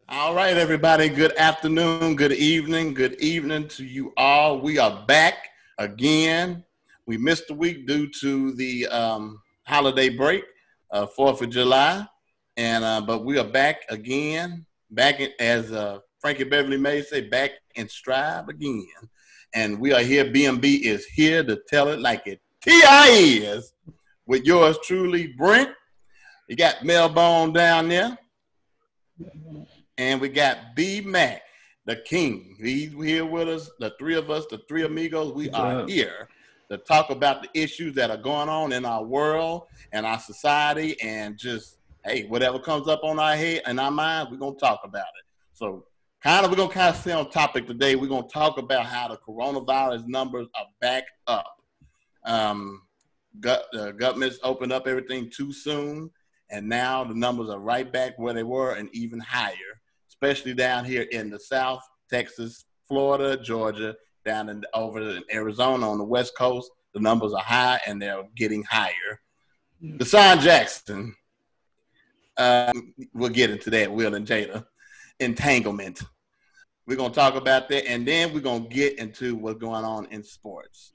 All right, everybody. Good afternoon, good evening to you all. We are back again. We missed a week due to the holiday break, 4th of July, and but we are back again, as Frankie Beverly May say, back in stride again. And we are here. B.M.B is here to tell it like it T.I. is with yours truly, Brent. You got Mel-Bone down there. And we got B-Mack, the king. He's here with us, the three of us, the three amigos. We are here to talk about the issues that are going on in our world and our society, and just, hey, whatever comes up on our head and our mind, we're going to talk about it. So we're going to stay on topic today. We're going to talk about how the coronavirus numbers are back up. The government's opened up everything too soon, and now the numbers are right back where they were and even higher. Especially down here in the South, Texas, Florida, Georgia, over in Arizona on the West Coast, the numbers are high and they're getting higher. Deshaun Jackson, we'll get into that, Will and Jada. Entanglement. We're going to talk about that, and then we're going to get into what's going on in sports.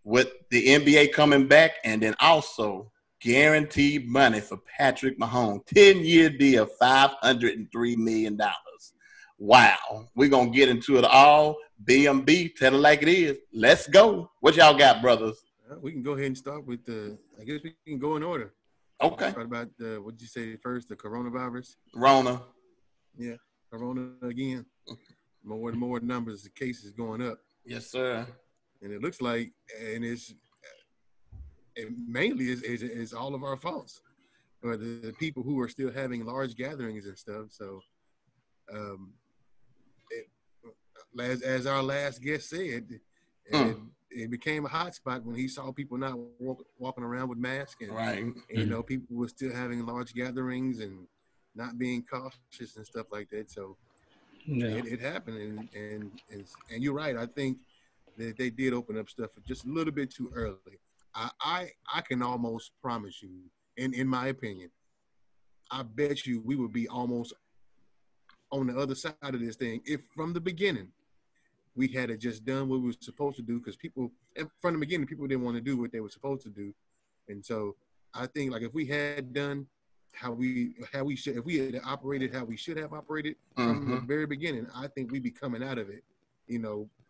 With the NBA coming back, and then also guaranteed money for Patrick Mahomes, 10-year deal, $503 million. Wow. We're going to get into it all. B.M.B, tell it like it is. Let's go. What y'all got, brothers? We can go ahead and start with I guess we can go in order. Okay. Start about what did you say first, the coronavirus? Rona. Yeah, corona again. More and more numbers, the cases going up. Yes, sir. And it looks like, and it mainly is all of our faults, or the people who are still having large gatherings and stuff. So, as our last guest said, it became a hot spot when he saw people not walking around with masks, and, right. And people were still having large gatherings and not being cautious and stuff like that. So, it happened, and you're right. I think that they did open up stuff just a little bit too early. I can almost promise you, in my opinion, I bet you we would be almost on the other side of this thing if from the beginning we had just done what we were supposed to do, because from the beginning, people didn't want to do what they were supposed to do. And so I think, like, if we had done how we should, if we had operated how we should have operated from the very beginning, I think we'd be coming out of it,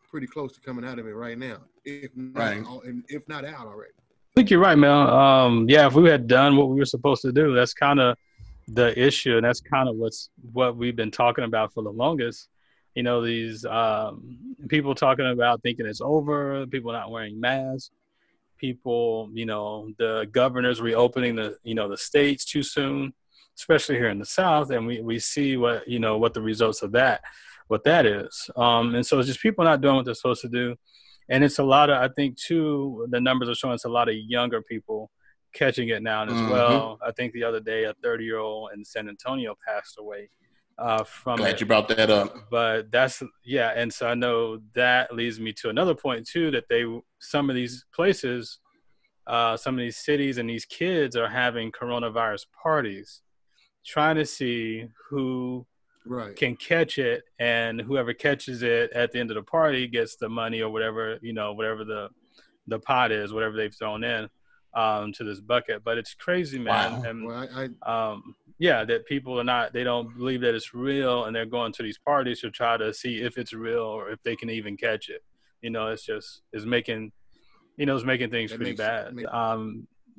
pretty close to coming out of it right now, if not out already. I think you're right, Mel. If we had done what we were supposed to do, that's kind of the issue, and that's kind of what we've been talking about for the longest. These people talking about thinking it's over, people not wearing masks, people, the governors reopening the states too soon, especially here in the South, and we see what the results of what that is. And so it's just people not doing what they're supposed to do. And it's a lot of, I think, too, the numbers are showing it's a lot of younger people catching it now as well. I think the other day, a 30-year-old in San Antonio passed away from Glad you brought that up. But and so I know that leads me to another point, too, that some of these places, some of these cities and these kids are having coronavirus parties, trying to see who can catch it, and whoever catches it at the end of the party gets the money or whatever, whatever the pot is, whatever they've thrown in to this bucket. But it's crazy, man. Wow. And that people they don't believe that it's real, and they're going to these parties to try to see if it's real or if they can even catch it. It's making things pretty bad.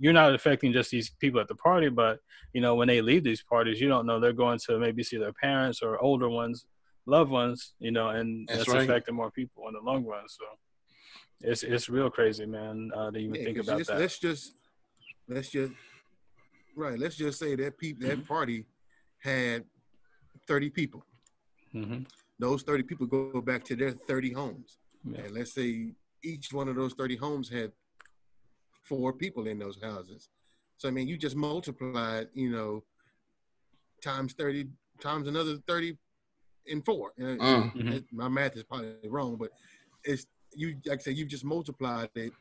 You're not affecting just these people at the party, but, when they leave these parties, you don't know, they're going to maybe see their parents or older ones, loved ones, and that's affecting more people in the long run. So it's real crazy, man, to even think about that. Let's just say that party had 30 people. Mm-hmm. Those 30 people go back to their 30 homes. Yeah. And let's say each one of those 30 homes had 4 people in those houses. So, I mean, you just multiplied, times 30, times another 30 in 4. My math is probably wrong, but it's, like I said, you just multiplied it,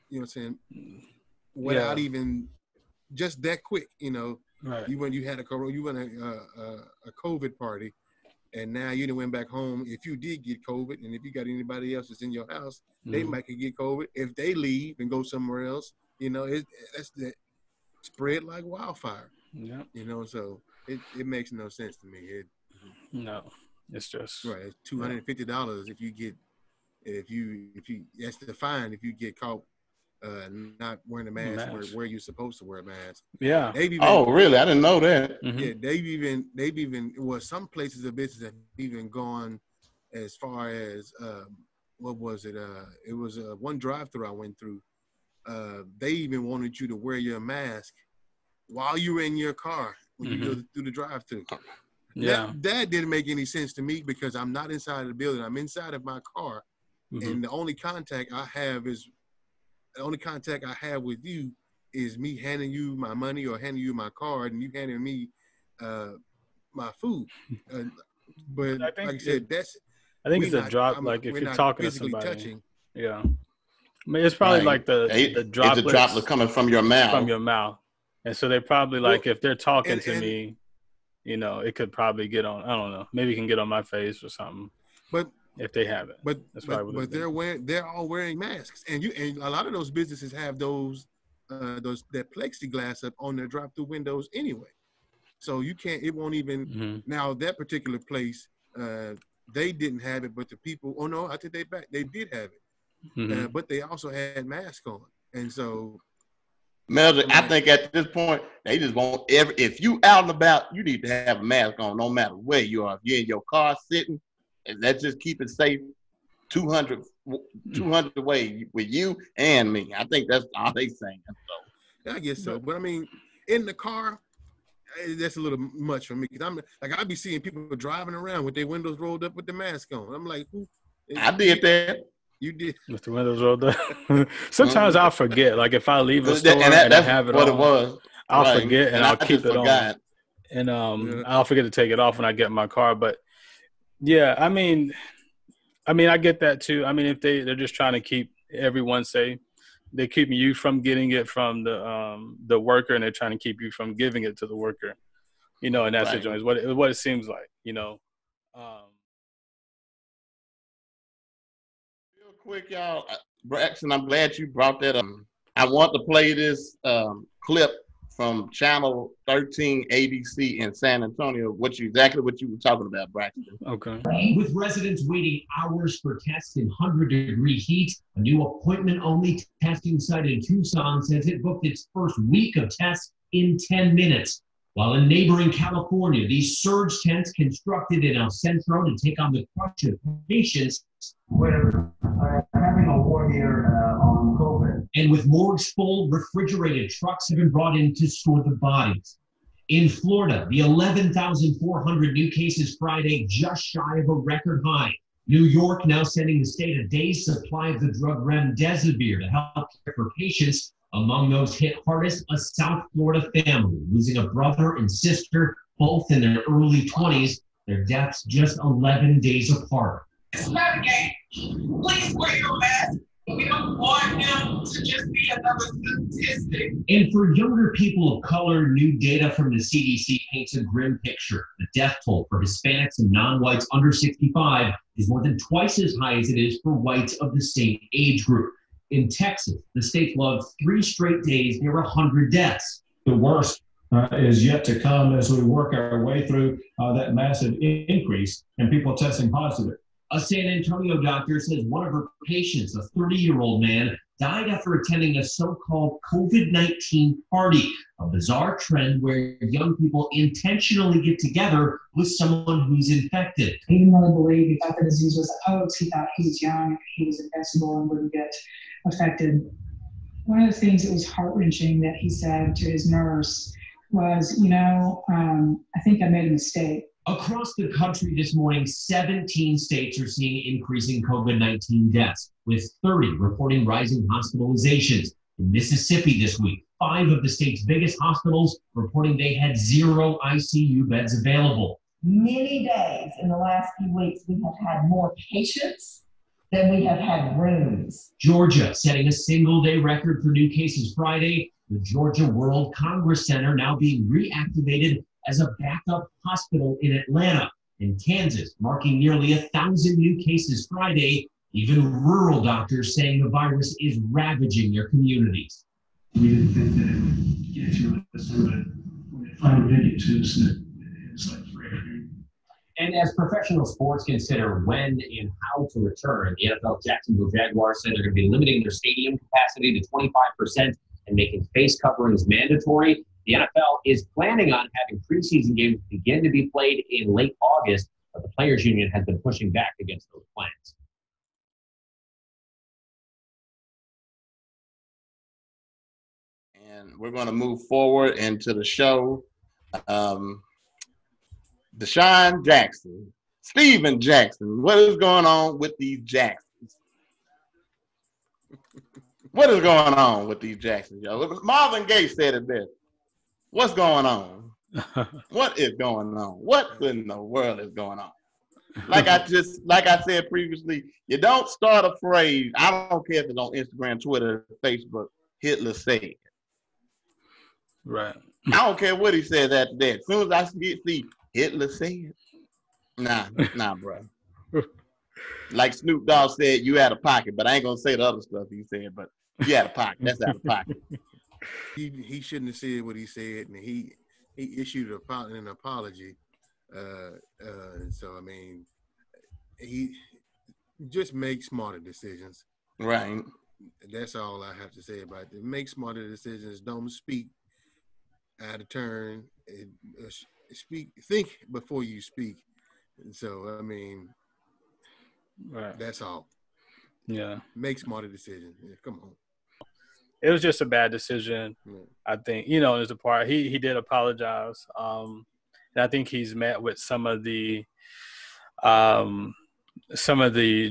without even just that quick, Right. You had a COVID party, and now you done went back home. If you did get COVID, and if you got anybody else that's in your house, they might could get COVID. If they leave and go somewhere else, you know, that's the spread like wildfire. Yeah. You know, so it makes no sense to me. No, it's just right. It's $250 if you that's the fine if you get caught not wearing a mask where you're supposed to wear a mask. Yeah. Really? I didn't know that. Yeah, they've even well, some places of business have even gone as far as what was it? It was one drive-through I went through. They even wanted you to wear your mask while you were in your car when you go through the drive-through. Yeah, that didn't make any sense to me because I'm not inside of the building. I'm inside of my car, and the only contact I have with you is me handing you my money or handing you my card, and you handing me my food. But like I said, I think it's a drop. Like if you're talking to somebody, touching. Yeah, I mean, it's probably like the droplets. It's a droplet coming from your mouth. From your mouth, and so they probably like if they're talking to me. You know, it could probably get on. I don't know. Maybe it can get on my face or something. But if they have it, but they're all wearing masks, and a lot of those businesses have that plexiglass up on their drive-through windows anyway. So you can't. It won't even. Now that particular place, they didn't have it, but the people. Oh no, I take that back. They did have it, but they also had masks on, and so. Mel, I think at this point, they just want if you out and about, you need to have a mask on no matter where you are. If you're in your car sitting, and let's just keep it safe 200 away with you and me. I think that's all they saying. So. I guess so. But I mean, in the car, that's a little much for me. Because I'm like, I be seeing people driving around with their windows rolled up with the mask on. I'm like, who? I did that. You did. With the windows rolled up. Sometimes I'll forget. Like if I leave a store and I have it on, it was. I'll forget and I'll keep it on. And I'll forget to take it off when I get in my car. But yeah, I mean, I get that too. I mean, if they're just trying to keep everyone safe, they're keeping you from getting it from the worker, and they're trying to keep you from giving it to the worker. You know, in that situation, what it seems like. You know. Quick, y'all, Braxton, I'm glad you brought that up. I want to play this clip from Channel 13 ABC in San Antonio, exactly what you were talking about, Braxton. Okay. With residents waiting hours for tests in 100-degree heat, a new appointment-only testing site in Tucson says it booked its first week of tests in 10 minutes. While in neighboring California, these surge tents constructed in El Centro to take on the crush of patients. We're having a war here on COVID. And with morgues full, refrigerated trucks have been brought in to store the bodies. In Florida, the 11,400 new cases Friday, just shy of a record high. New York now sending the state a day's supply of the drug remdesivir to help care for patients. Among those hit hardest, a South Florida family losing a brother and sister, both in their early 20s. Their deaths just 11 days apart. It's not a game. Please wear your mask. We don't want him to just be another statistic. And for younger people of color, new data from the CDC paints a grim picture. The death toll for Hispanics and non-whites under 65 is more than twice as high as it is for whites of the same age group. In Texas, the state logged 3 straight days near 100 deaths. The worst is yet to come as we work our way through that massive increase in people testing positive. A San Antonio doctor says one of her patients, a 30-year-old man, died after attending a so-called COVID-19 party, a bizarre trend where young people intentionally get together with someone who's infected. He didn't really believe. He thought the disease was a hoax. He thought he was young, he was invincible and wouldn't get affected. One of the things that was heart-wrenching that he said to his nurse was, I think I made a mistake. Across the country this morning, 17 states are seeing increasing COVID-19 deaths, with 30 reporting rising hospitalizations. In Mississippi this week, 5 of the state's biggest hospitals reporting they had 0 ICU beds available. Many days in the last few weeks, we have had more patients than we have had rooms. Georgia setting a single-day record for new cases Friday. The Georgia World Congress Center now being reactivated as a backup hospital in Atlanta. In Kansas, marking nearly 1,000 new cases Friday, even rural doctors saying the virus is ravaging their communities. We didn't think that it would get to us, but when it finally did get to us, it's like forever. And as professional sports consider when and how to return, the NFL Jacksonville Jaguars said they're going to be limiting their stadium capacity to 25% and making face coverings mandatory. The NFL is planning on having preseason games begin to be played in late August, but the Players Union has been pushing back against those plans. And we're going to move forward into the show. Deshaun Jackson, Steven Jackson. What is going on with these Jacksons? What is going on with these Jacksons, y'all? Marvin Gaye said it best. What's going on? What is going on? What in the world is going on? Like I said previously, you don't start a phrase. I don't care if it's on Instagram, Twitter, Facebook. Hitler said. Right. I don't care what he says after that. As soon as I see Hitler said, nah, bro. Like Snoop Dogg said, you out of pocket, but I ain't gonna say the other stuff he said, but you out of pocket. That's out of pocket. He shouldn't have said what he said, and he issued an apology. So I mean, he just makes smarter decisions. Right. That's all I have to say about it. Make smarter decisions. Don't speak out of turn. Think before you speak. And so I mean, Right. That's all. Yeah. Make smarter decisions. Yeah, come on. It was just a bad decision. I think, there's a part he did apologize. And I think he's met with some of the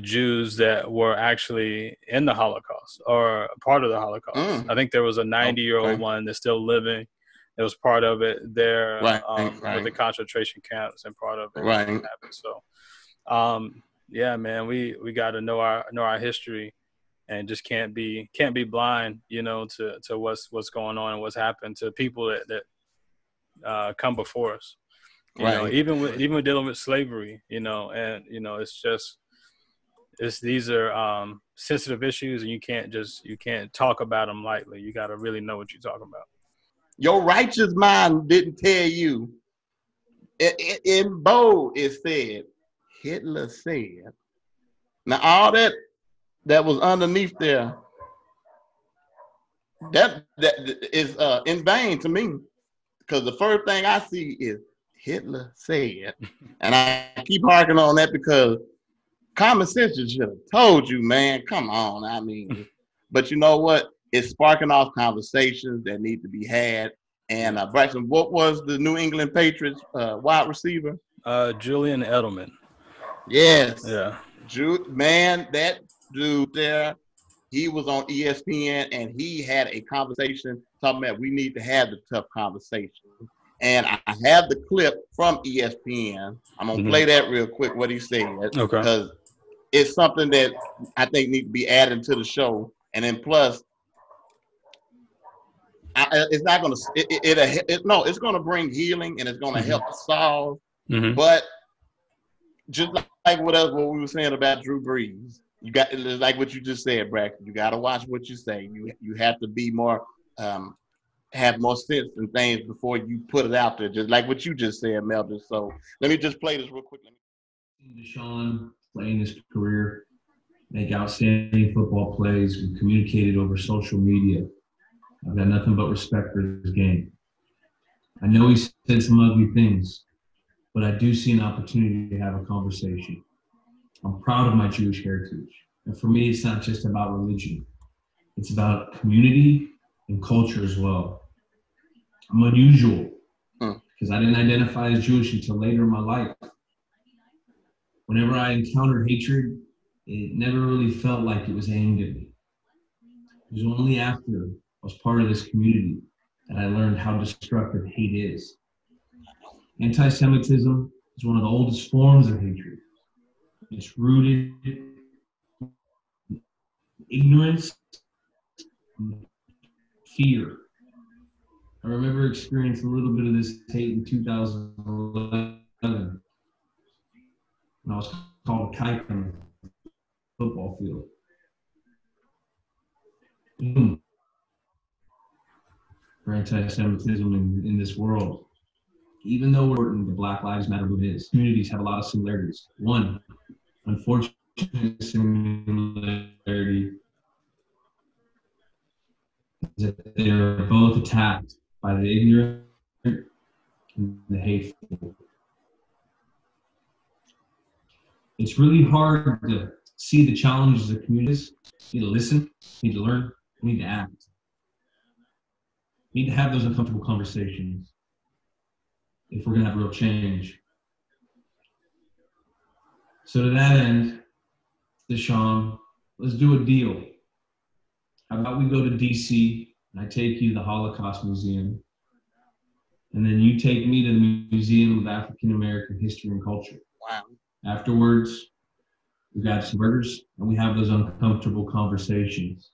Jews that were actually in the Holocaust or part of the Holocaust. I think there was a 90-year-old one that's still living. It was part of it there with the concentration camps and part of it. Right. Happened. So, yeah, man, we got to know our history. And just can't be blind, to what's going on and what's happened to people that come before us. Even with dealing with slavery, these are sensitive issues, and you can't talk about them lightly. You got to really know what you're talking about. Your righteous mind didn't tell you. In bold, it said, Hitler said. Now all that was underneath there, that is in vain to me, because the first thing I see is Hitler said, and I keep harking on that because common sense should have told you, man. Come on, I mean, but you know what? It's sparking off conversations that need to be had. And Braxton, what was the New England Patriots wide receiver? Julian Edelman. Yes. Yeah. Man, that dude there, he was on ESPN and he had a conversation talking about we need to have the tough conversation. And I have the clip from ESPN. I'm going to play that real quick, what he said. Okay. Because it's something that I think needs to be added to the show. And then plus, it's not going to, it's going to bring healing and it's going to help solve. But just like what we were saying about Drew Brees, you got, like what you just said, Braxton, you got to watch what you say. You have to be more, have more sense in things before you put it out there, just like what you just said, Melvin. So let me just play this real quick. Deshaun playing his career, make outstanding football plays. We communicated over social media. I've got nothing but respect for his game. I know he said some ugly things, but I do see an opportunity to have a conversation. I'm proud of my Jewish heritage. And for me, it's not just about religion. It's about community and culture as well. I'm unusual because I didn't identify as Jewish until later in my life. Whenever I encountered hatred, it never really felt like it was aimed at me. It was only after I was part of this community that I learned how destructive hate is. Anti-Semitism is one of the oldest forms of hatred. It's rooted in ignorance and fear. I remember experiencing a little bit of this hate in 2011. and I was called a kike on the football field. Boom. For anti-Semitism in this world. Even though we're in the Black Lives Matter movement, communities have a lot of similarities. One, unfortunate similarity is that they are both attacked by the ignorant and the hateful. It's really hard to see the challenges of communities. You need to listen, you need to learn, you need to act. You need to have those uncomfortable conversations if we're gonna have real change. So to that end, Deshaun, let's do a deal. How about we go to DC and I take you to the Holocaust Museum, and then you take me to the Museum of African American History and Culture. Wow. Afterwards, we got some burgers and we have those uncomfortable conversations.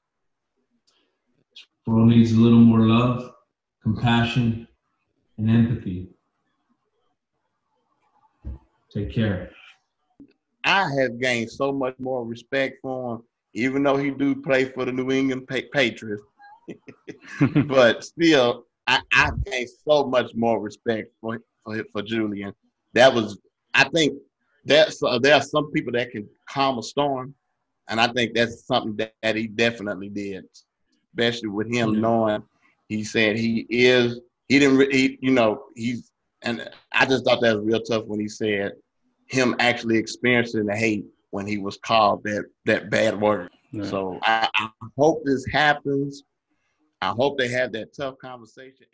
This world needs a little more love, compassion, and empathy. Take care. I have gained so much more respect for him, even though he do play for the New England Patriots. But still, I gained so much more respect for Julian. That was, I think, there are some people that can calm a storm, and I think that's something that he definitely did, especially with him knowing. He said and I just thought that was real tough when he said him actually experiencing the hate when he was called that bad word. Yeah. So I hope this happens. I hope they have that tough conversation.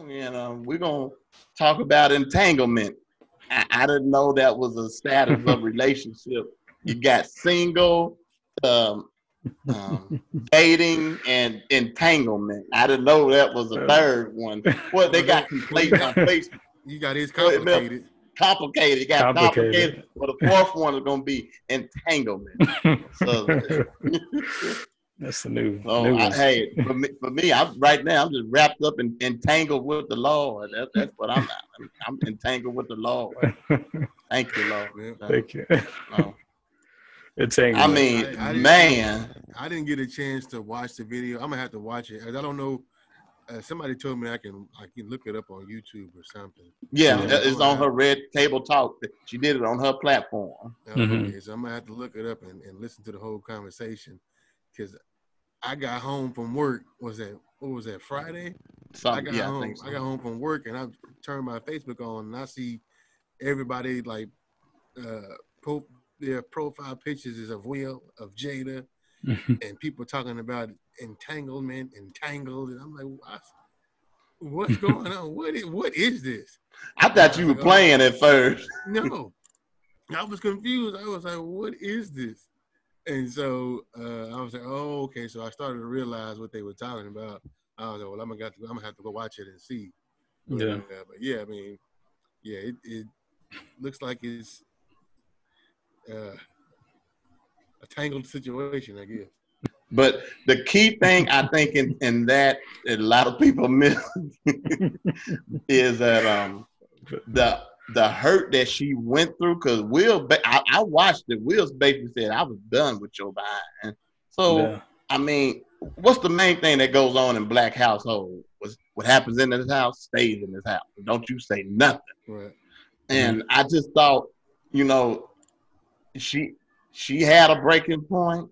And we're going to talk about entanglement. I didn't know that was a status of relationship. You got single, dating, and entanglement. I didn't know that was a third one. Well, they got complaints on Facebook. You got his complicated. Complicated. You got complicated. But the fourth one is going to be entanglement. So, that's the new. So hey, for me, I'm just wrapped up and entangled with the Lord. That's what I'm at. I'm entangled with the Lord. Thank you, Lord. Thank you. I mean, I didn't get a chance to watch the video. I'm gonna have to watch it. I don't know. Somebody told me I can look it up on YouTube or something. Yeah, it's on her Red Table Talk. She did it on her platform. Okay, so I'm gonna have to look it up and listen to the whole conversation, because I got home from work. What was that, Friday? I got home from work and I turned my Facebook on and I see everybody their profile pictures is of Will, of Jada, and people talking about entanglement, entangled, and I'm like, what's going on? What is this? I thought you were playing at first. No, I was confused. I was like, what is this? And so I was like, oh, okay. So I started to realize what they were talking about. I was like, well, I'm gonna have to go watch it and see. Yeah. But yeah, I mean, yeah, it looks like it's a tangled situation, I guess. But the key thing I think in that a lot of people miss is that the hurt that she went through, because I watched it. Will's basically said, I was done with your behind. So, yeah. I mean, what's the main thing that goes on in black household? What happens in this house stays in this house. Don't you say nothing. Right. And I just thought, she had a breaking point,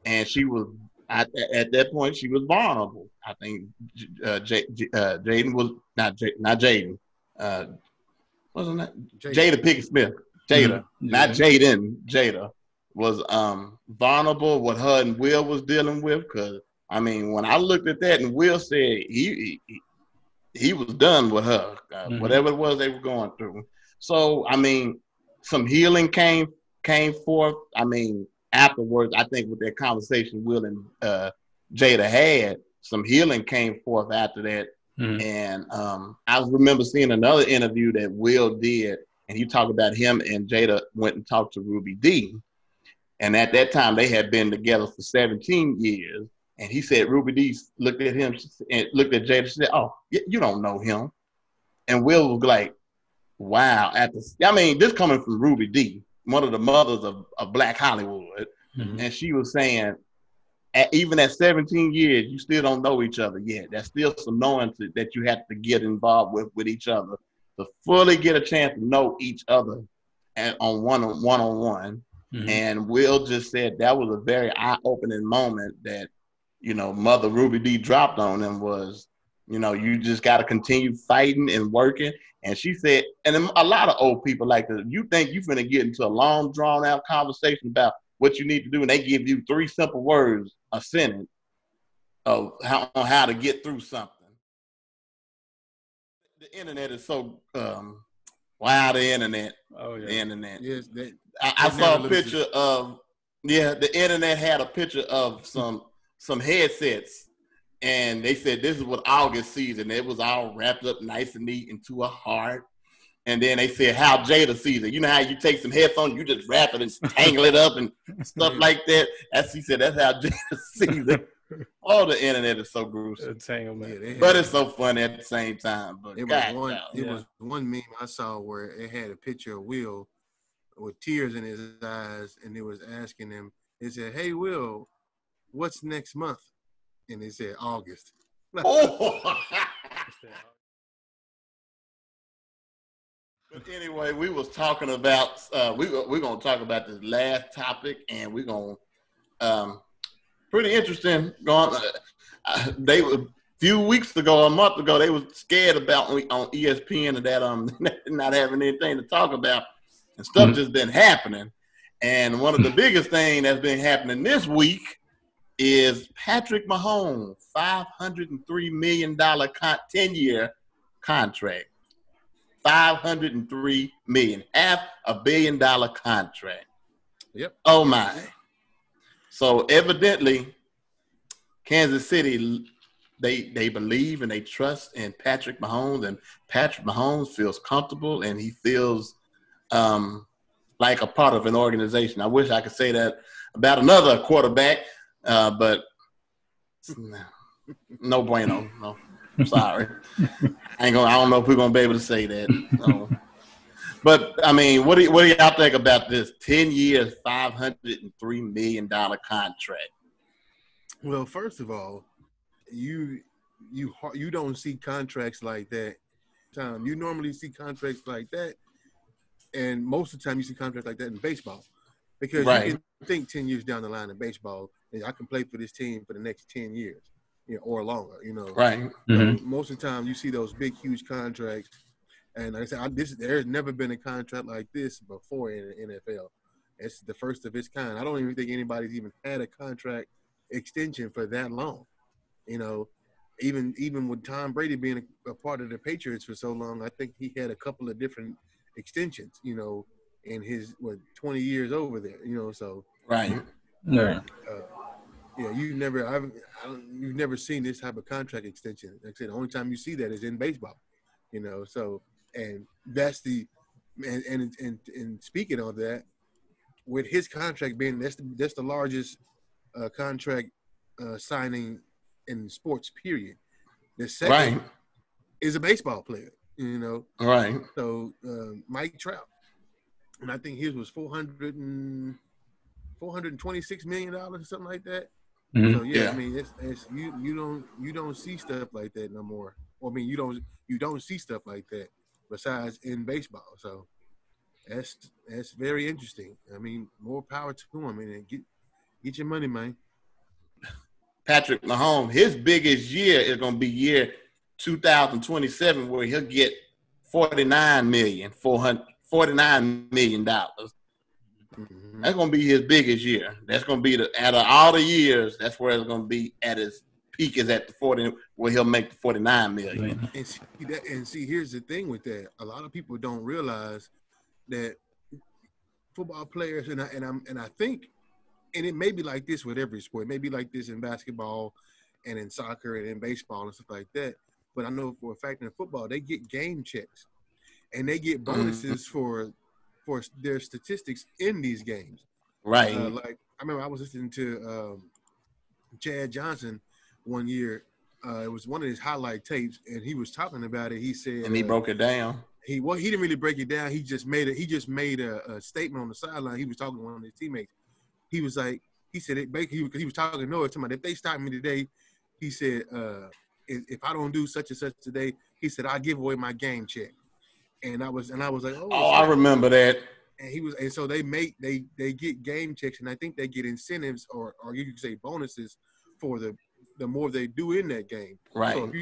and she was at that point she was vulnerable. I think Jaden was not Jaden. Wasn't that Jada Pinkett Smith? Jada, not Jaden. Jada was vulnerable. What her and Will was dealing with, because I mean, when I looked at that, and Will said he was done with her, whatever it was they were going through. So I mean, some healing came forth. I mean, afterwards, I think with that conversation Will and Jada had, some healing came forth after that. Mm-hmm. And I remember seeing another interview that Will did, and he talked about him and Jada went and talked to Ruby D. And at that time, they had been together for 17 years. And he said Ruby D looked at him and looked at Jada and said, "Oh, you don't know him." And Will was like, wow. I mean, this coming from Ruby Dee, one of the mothers of Black Hollywood. Mm-hmm. And she was saying, even at 17 years, you still don't know each other yet. There's still some knowing that you have to get involved with each other to fully get a chance to know each other on one-on-one. Mm-hmm. And Will just said that was a very eye-opening moment that, you know, Mother Ruby Dee dropped on him was, you know, you just got to continue fighting and working. And she said, and a lot of old people like this, you think you're going to get into a long, drawn-out conversation about what you need to do, and they give you 3 simple words, a sentence, of how to get through something. The internet is so, wow, the internet. Oh, yeah. The internet. Yes, I saw a picture of, the internet had a picture of some headsets, and they said this is what August sees, and it was all wrapped up nice and neat into a heart. And then they said how Jada sees it. You know how you take some headphones, you just wrap it and tangle it up and stuff like that. She said that's how Jada sees it. All the internet is so gruesome. Entanglement. But it's so funny at the same time. But it was one meme I saw where it had a picture of Will with tears in his eyes, and it was asking him, it said, "Hey, Will, what's next month?" And it said August. Oh. But anyway, we was talking about we're gonna talk about this last topic, and we're gonna pretty interesting. They were a few weeks ago, a month ago, they was scared about on ESPN that not having anything to talk about, and stuff just been happening. And one of the biggest thing that's been happening this week is Patrick Mahomes, $503 million 10-year contract. $503 million, $500 million contract. Yep. Oh my. So evidently, Kansas City, they believe and they trust in Patrick Mahomes, and Patrick Mahomes feels comfortable and he feels like a part of an organization. I wish I could say that about another quarterback, but no bueno. No. I'm sorry. I don't know if we're gonna be able to say that. No. But I mean, what do y'all think about this 10 years, $503 million contract? Well, first of all, you don't see contracts like that. You normally see contracts like that, and most of the time you see contracts like that in baseball, because you can think 10 years down the line in baseball, and I can play for this team for the next 10 years. Or longer, Right. Mm-hmm. Most of the time, you see those big, huge contracts, and like I said, there's never been a contract like this before in the NFL. It's the first of its kind. I don't even think anybody's even had a contract extension for that long. Even with Tom Brady being a part of the Patriots for so long, I think he had a couple of different extensions. In his 20 years over there. So right. Yeah, you've never seen this type of contract extension. Like I said, the only time you see that is in baseball, So, and that's and speaking of that, with his contract being that's the largest contract signing in sports. Period. The second is a baseball player. Right. So Mike Trout, and I think his was $426 million or something like that. Mm-hmm. So I mean, it's you don't see stuff like that no more. I mean, you don't see stuff like that besides in baseball. So that's very interesting. I mean, more power to him, and get your money, man. Patrick Mahomes, his biggest year is going to be year 2027, where he'll get $49 million. Mm-hmm. That's going to be his biggest year. That's going to be out of all the years, that's where it's going to be at his peak, is at the 40, where he'll make the $49 million. And see, here's the thing with that. A lot of people don't realize that football players, and I think, and it may be like this with every sport. It may be like this in basketball and in soccer and in baseball and stuff like that. But I know for a fact in football, they get game checks and they get bonuses for their statistics in these games. Right. Like I remember I was listening to Chad Johnson one year, it was one of his highlight tapes, and he was talking about it. He said, and he broke it down. He didn't really break it down. He just made a statement on the sideline. He was talking to one of his teammates. He was like, he said it basically because he was talking to Noah. Talking about if they stop me today, he said, if I don't do such and such today, he said I'll give away my game check. And I was like, oh, I remember that. And so they get game checks, and I think they get incentives or you could say bonuses for the more they do in that game. Right. So if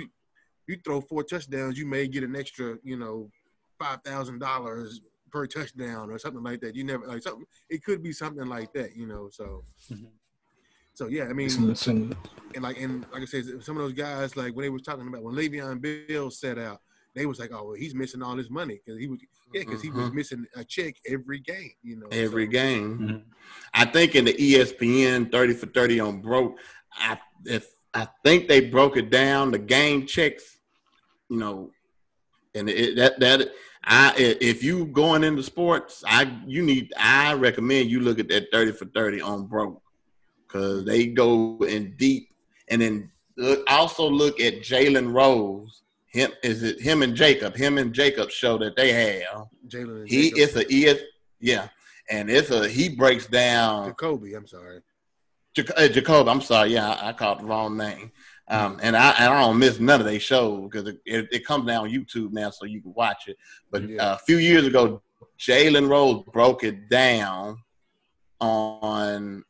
you throw 4 touchdowns, you may get an extra, $5,000 per touchdown or something like that. You never like something. It could be something like that, So, so yeah, I mean, and like I said, some of those guys, like when they were talking about when Le'Veon Bell set out, they was like, oh, well, he's missing all his money because he was missing a check every game, Every game. I think in the ESPN 30 for 30 on broke, I think they broke it down, the game checks, and if you going into sports, I recommend you look at that 30 for 30 on broke because they go in deep. And then also look at Jalen Rose. Him and Jacob show that they have. Jalen and he breaks down Jacoby. I'm sorry. Jacob, I'm sorry. Yeah, I called the wrong name. And I don't miss none of their shows because it comes down on YouTube now, so you can watch it. But a few years ago, Jalen Rose broke it down on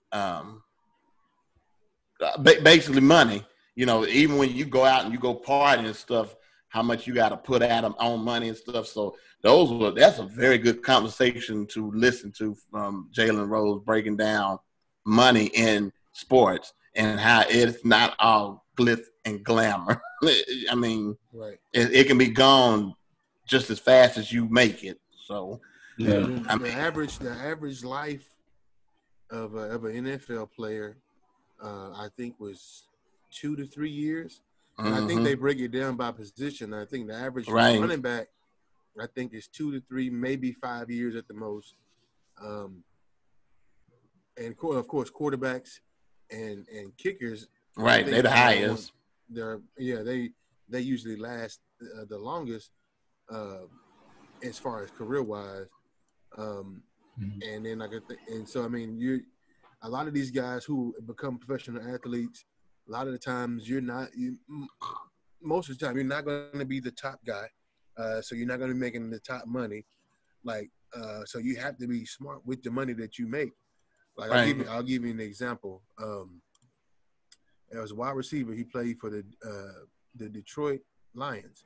basically money. Even when you go out and you go party and stuff, how much you got to put at them on money and stuff. So that's a very good conversation to listen to from Jalen Rose breaking down money in sports and how it's not all glitz and glamour. I mean, right. It can be gone just as fast as you make it. So, the average life of an NFL player, I think was 2 to 3 years. And I think they break it down by position. I think the average running back, I think, is 2 to 3, maybe 5 years at the most. And of course, quarterbacks and kickers. Right, they're the highest. They usually last the longest as far as career wise. And then so I mean, a lot of these guys who become professional athletes, a lot of the times most of the time you're not going to be the top guy, so you're not going to be making the top money. So you have to be smart with the money that you make. I'll give you an example. As a wide receiver, he played for the Detroit Lions.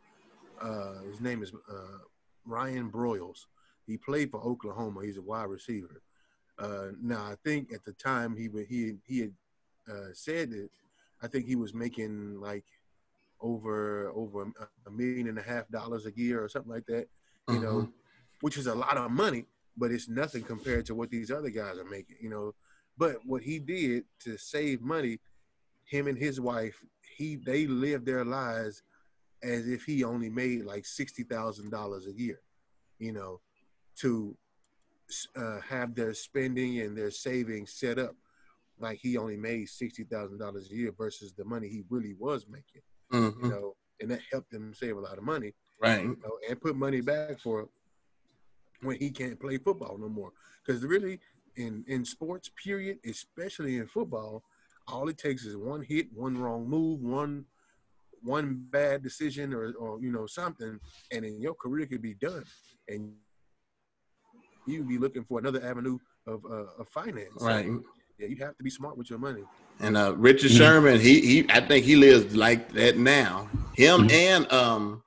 His name is Ryan Broyles. He played for Oklahoma. He's a wide receiver. Now I think at the time he had said that I think he was making like over $1.5 million a year or something like that. Which is a lot of money, but it's nothing compared to what these other guys are making. But what he did to save money, him and his wife, they lived their lives as if he only made like $60,000 a year, to have their spending and their savings set up like he only made $60,000 a year versus the money he really was making, and that helped him save a lot of money, right? And put money back for when he can't play football no more. Because really, in sports, period, especially in football, all it takes is one hit, one wrong move, one bad decision, or something, and then your career could be done, and you'd be looking for another avenue of finance. Right. So, yeah, you have to be smart with your money. And Richard Sherman, he I think he lives like that now. Him and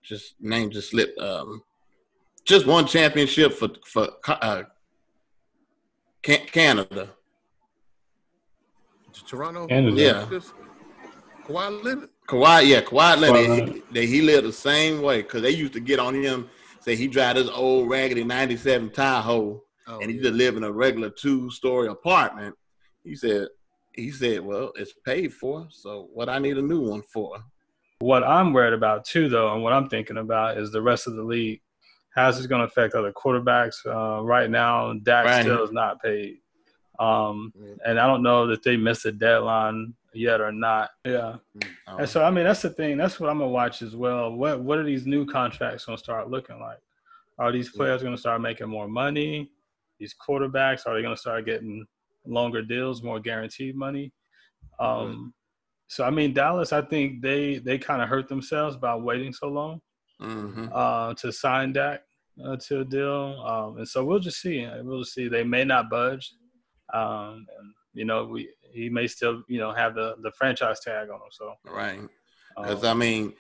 just name just slipped. Just won championship for Canada. Toronto. Canada. Yeah. Kawhi Leonard. Kawhi Leonard. He lived the same way because they used to get on him, say he drive this old raggedy '97 Tahoe, and he just live in a regular 2-story apartment. He said, well, it's paid for, so what I need a new one for? What I'm worried about too, though, and what I'm thinking about is the rest of the league. How's this going to affect other quarterbacks? Right now, Dak still is not paid. And I don't know that they missed a deadline, yet or not. Yeah. And so, I mean, that's the thing. That's what I'm going to watch as well. What are these new contracts going to start looking like? Are these players going to start making more money? These quarterbacks, are they going to start getting longer deals, more guaranteed money? So, I mean, Dallas, I think they kind of hurt themselves by waiting so long to sign Dak to a deal. And so we'll just see. We'll just see. They may not budge. And, you know, he may still, you know, have the franchise tag on him. So right, because I mean,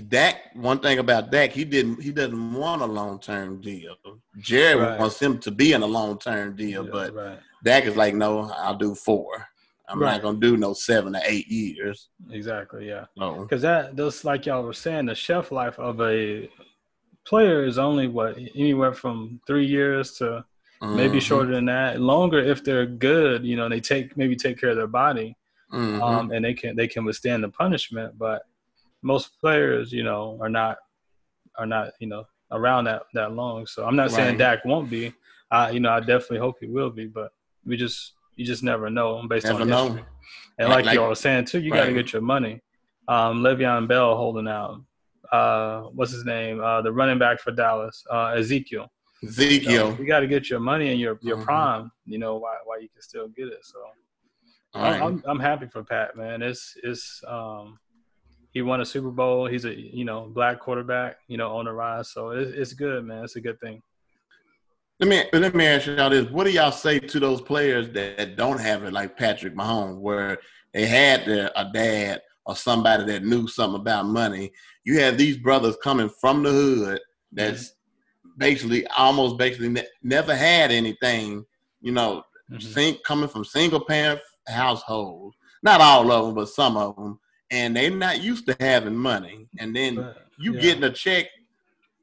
Dak. One thing about Dak, he doesn't want a long-term deal. Jerry wants him to be in a long-term deal, but Dak is like, no, I'll do 4. I'm not gonna do no 7 to 8 years. Exactly, yeah. No, because those, like y'all were saying, the shelf life of a player is only anywhere from 3 years to maybe shorter than that. Longer if they're good, you know, they take care of their body, and they can withstand the punishment. But most players, you know, are not, you know, around that long. So I'm not saying Dak won't be. I definitely hope he will be, but you just never know based on history. And like y'all were saying too, you got to get your money. Le'Veon Bell holding out. What's his name? The running back for Dallas, Ezekiel. So you got to get your money in your prime. You know why you can still get it. So I'm happy for Pat, man. It's he won a Super Bowl. He's a, you know, black quarterback, you know, on the rise. So it's good, man. It's a good thing. Let me ask y'all this. What do y'all say to those players that don't have it, like Patrick Mahomes, where they had a dad or somebody that knew something about money? You have these brothers coming from the hood that's basically never had anything, you know, coming from single-parent households. Not all of them, but some of them. And they're not used to having money. And then getting a check,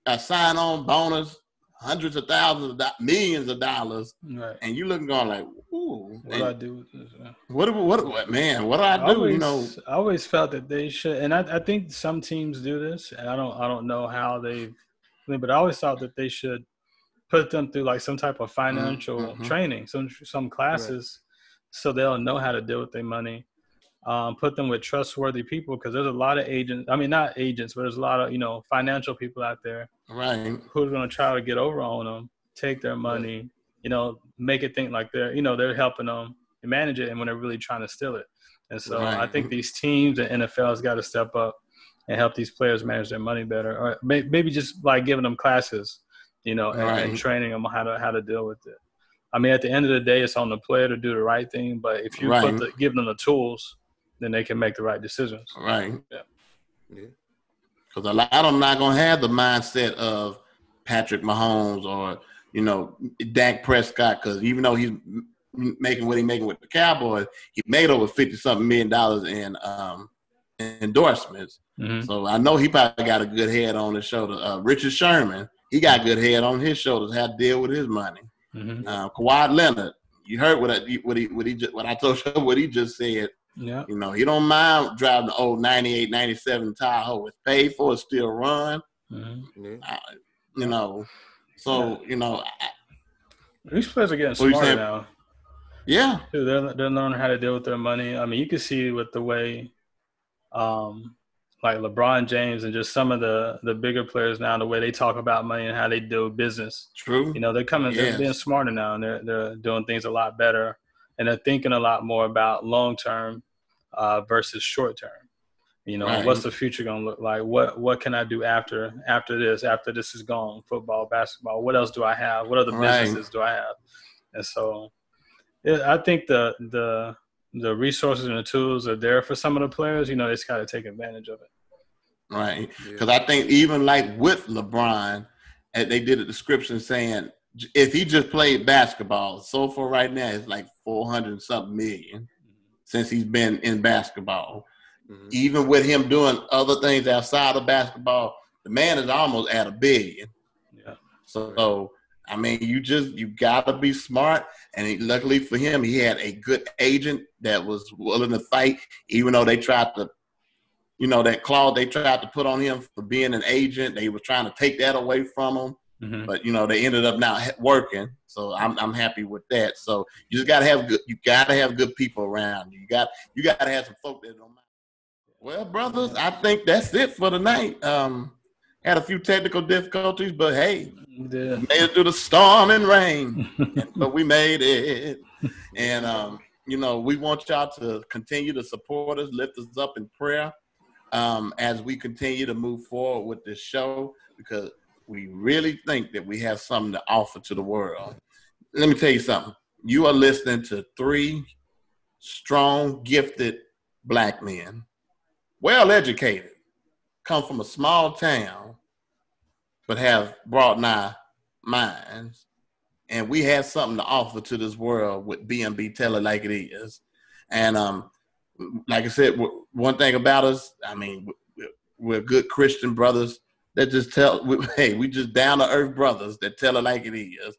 a sign-on bonus, hundreds of thousands, millions of dollars, and you looking going like, ooh. What do I do with this? What do I do? You know, I always felt that they should, and I think some teams do this, and I don't know how but I always thought that they should put them through like some type of financial training, some classes, so they'll know how to deal with their money. Put them with trustworthy people, because there's a lot of agents. I mean, not agents, but there's a lot of, you know, financial people out there, who are going to try to get over on them, take their money, you know, make it think like they're helping them manage it, and when they're really trying to steal it. And so I think these teams and NFL has got to step up and help these players manage their money better, or maybe just like giving them classes, you know, and training them how to deal with it. I mean, at the end of the day, it's on the player to do the right thing, but if you give them the tools, then they can make the right decisions. Right. Yeah. Because a lot of them not going to have the mindset of Patrick Mahomes or, you know, Dak Prescott, because even though he's making what he's making with the Cowboys, he made over $50-something million in endorsements. So I know he probably got a good head on his shoulder. Richard Sherman, he got a good head on his shoulders, how to deal with his money. Kawhi Leonard, you heard what I told you, what he just said. Yeah, you know, he don't mind driving the old 98, 97 Tahoe. It's paid for, it still run. You know, so, you know. These players are getting smarter now. Yeah. They're learning how to deal with their money. I mean, you can see with the way like LeBron James and just some of the bigger players now, the way they talk about money and how they do business. True. You know, they're being smarter now, and they're doing things a lot better, and they're thinking a lot more about long-term versus short-term. You know, what's the future going to look like? What can I do after this is gone? Football, basketball. What else do I have? What other businesses do I have? And so I think the resources and the tools are there for some of the players. You know, they just got to take advantage of it. Right. Because I think even like with LeBron, they did a description saying if he just played basketball, so far right now it's like 400-something million since he's been in basketball. Even with him doing other things outside of basketball, the man is almost at $1 billion. Yeah. So I mean, you got to be smart. And luckily for him, he had a good agent that was willing to fight, even though they tried to, you know, that clause they tried to put on him for being an agent. They were trying to take that away from him. But they ended up now working, so I'm happy with that. So you just gotta have good people around you. You gotta have some folk that don't mind. Well, brothers, I think that's it for tonight. Had a few technical difficulties, but hey, we made it through the storm and rain, but we made it. And we want y'all to continue to support us, lift us up in prayer as we continue to move forward with this show, because we really think that we have something to offer to the world. Let me tell you something. You are listening to 3 strong, gifted Black men, well-educated, come from a small town, but have broad minds. And we have something to offer to this world with B.M.B. Tell It Like It Is. And like I said, one thing about us, I mean, we're good Christian brothers that just we just down-to-earth brothers that tell it like it is.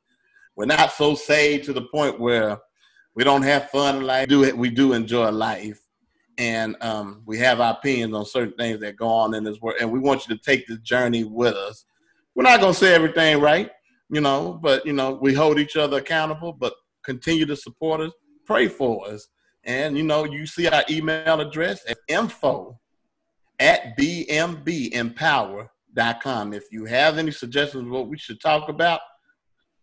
We're not so saved to the point where we don't have fun in life. We do enjoy life. And we have our opinions on certain things that go on in this world. And we want you to take this journey with us. We're not going to say everything right, but, we hold each other accountable, but continue to support us, pray for us. And, you see our email address at info@bmbempower.com. If you have any suggestions of what we should talk about,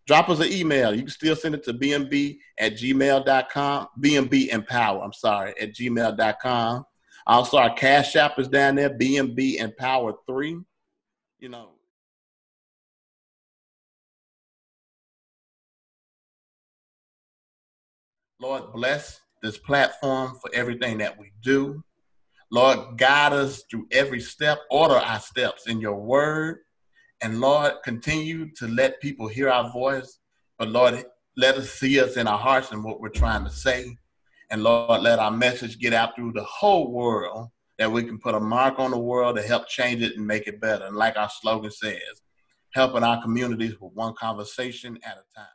drop us an email. You can still send it to bmb@gmail.com, bmbempower, at gmail.com. Also, our Cash App is down there, BMB Empower 3. Lord, bless this platform for everything that we do. Lord, guide us through every step, order our steps in your word. And Lord, continue to let people hear our voice. But Lord, let us see us in our hearts and what we're trying to say. And Lord, let our message get out through the whole world, that we can put a mark on the world to help change it and make it better. And like our slogan says, helping our communities with one conversation at a time.